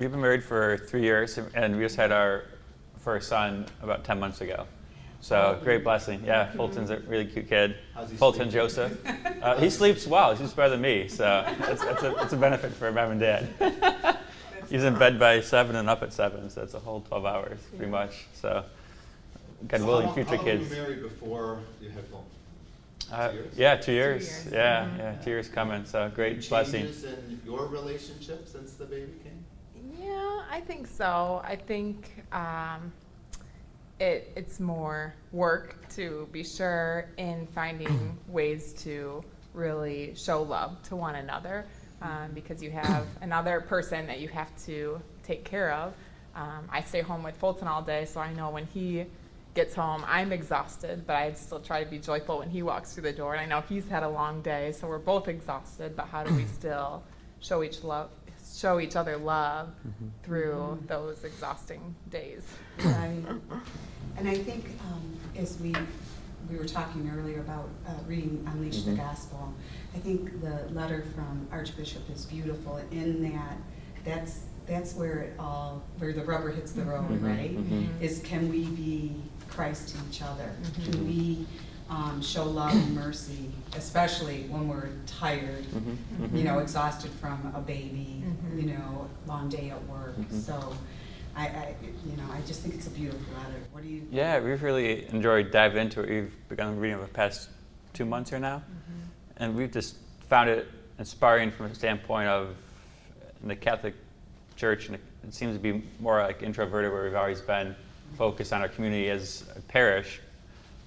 We've been married for 3 years, and we just had our first son about 10 months ago. So great blessing. Yeah, Fulton's a really cute kid. How's he Fulton sleeping? Joseph. He sleeps well. He sleeps better than me. So it's a benefit for mom and dad. He's in bed by 7 and up at 7, so it's a whole 12 hours pretty much. So God willing, future kids. How long were you married before you had Fulton? 2 years? Yeah, 2 years. 2 years. Yeah, yeah, 2 years coming. So great blessing. Changes in your relationship since the baby came? Yeah, I think so. I think it's more work, to be sure, in finding ways to really show love to one another, because you have another person that you have to take care of. I stay home with Fulton all day, so I know when he gets home, I'm exhausted, but I still try to be joyful when he walks through the door. And I know he's had a long day, so we're both exhausted, but how do we still show each other love through those exhausting days? Right. And I think as we were talking earlier about reading Unleash the Gospel, I think the letter from Archbishop is beautiful in that that's where the rubber hits the road, right? Is can we be Christ to each other? Can we show love and mercy, especially when we're tired, exhausted from a baby, long day at work. So I just think it's a beautiful letter. What do you? Yeah, we've really enjoyed diving into it. We've begun reading over the past 2 months here now, and we've just found it inspiring from a standpoint of in the Catholic Church, and it seems to be more like introverted, where we've always been focused on our community as a parish,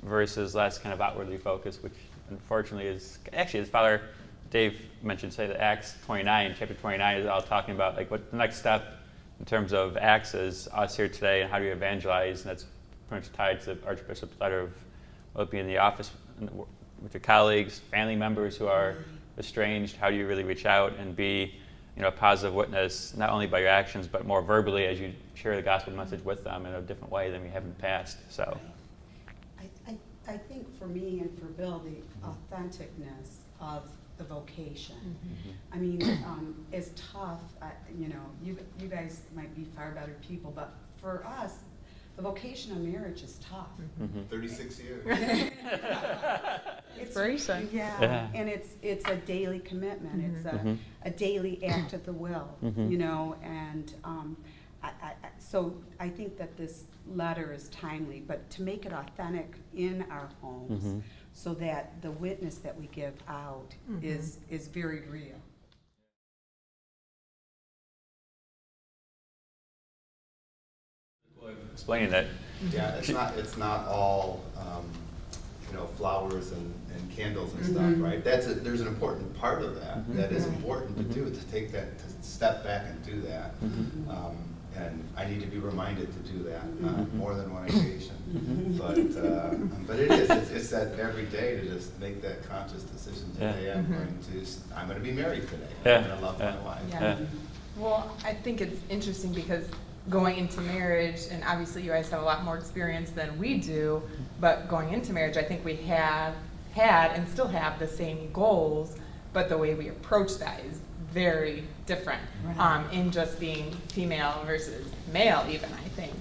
versus less kind of outwardly focused, which unfortunately is actually, as Father Dave mentioned, say that Acts 29, chapter 29 is all talking about like what the next step in terms of Acts is us here today and how do we evangelize, and that's pretty much tied to the Archbishop's letter of being in the office with your colleagues, family members who are estranged. How do you really reach out and be a positive witness, not only by your actions, but more verbally as you share the gospel message with them in a different way than we have in the past. So, I think for me and for Bill, the authenticness of the vocation. I mean, it's tough. You guys might be far better people, but for us, the vocation of marriage is tough. 36 years. Inspiration. Yeah, and it's a daily commitment. It's a daily act of the will, and so I think that this letter is timely, but to make it authentic in our homes so that the witness that we give out is very real. explaining that. Yeah, it's not all flowers and candles and stuff, right? There's an important part of that. That is important to do, to take that, to step back and do that. And I need to be reminded to do that more than one occasion. But it is. It's that every day to just make that conscious decision. Today I'm going to be married today. I'm going to love my wife. Yeah. Well, I think it's interesting because going into marriage, and obviously you guys have a lot more experience than we do, but going into marriage, I think we have had and still have the same goals, but the way we approach that is very different, in just being female versus male even, I think.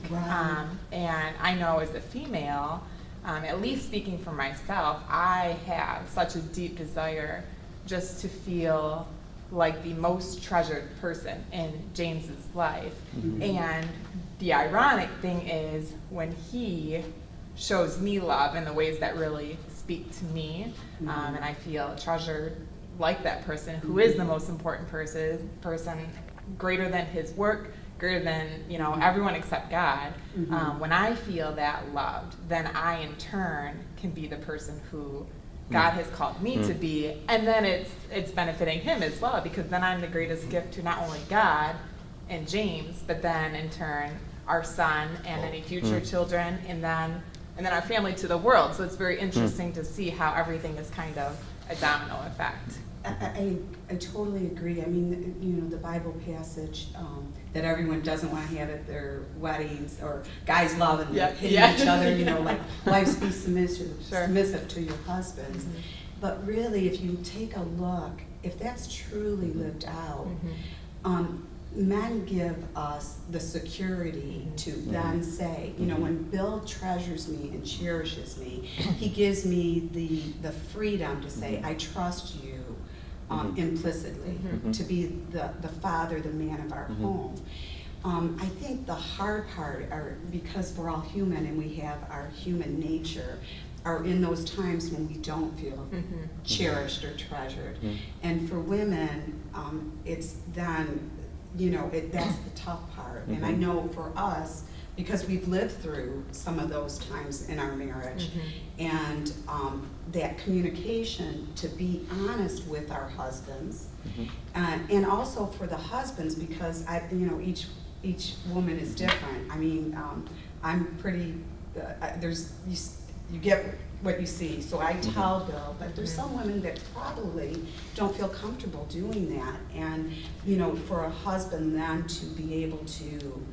And I know as a female, at least speaking for myself, I have such a deep desire just to feel like the most treasured person in James's life. And the ironic thing is when he shows me love in the ways that really speak to me, and I feel treasured like that person who is the most important person greater than his work, greater than everyone except God. When I feel that loved, then I in turn can be the person who God has called me to be, and then it's benefiting him as well, because then I'm the greatest gift to not only God and James, but then in turn our son and any future children, and then our family to the world. So it's very interesting to see how everything is kind of a domino effect. I totally agree. I mean, the Bible passage that everyone doesn't want to have at their weddings, or guys love and hitting each other, like wives be submissive to your husbands. But really, if you take a look, if that's truly lived out, men give us the security to then say, you know, when Bill treasures me and cherishes me, he gives me the freedom to say, I trust you implicitly, to be the father, the man of our home. I think the hard part are, because we're all human and we have our human nature, are in those times when we don't feel cherished or treasured. And for women, it's then, you know, that's the tough part. And I know for us, because we've lived through some of those times in our marriage, and that communication, to be honest with our husbands, and also for the husbands, because you know, each woman is different. I mean, I'm pretty, you get what you see, so I tell Bill, but there's some women that probably don't feel comfortable doing that. And, you know, for a husband then to be able to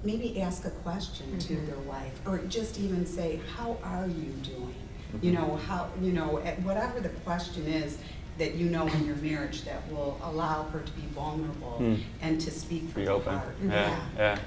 maybe ask a question to their wife, or just even say, how are you doing? You know, how, you know, whatever the question is that you know in your marriage, that will allow her to be vulnerable and to speak from Be the open. heart. Yeah.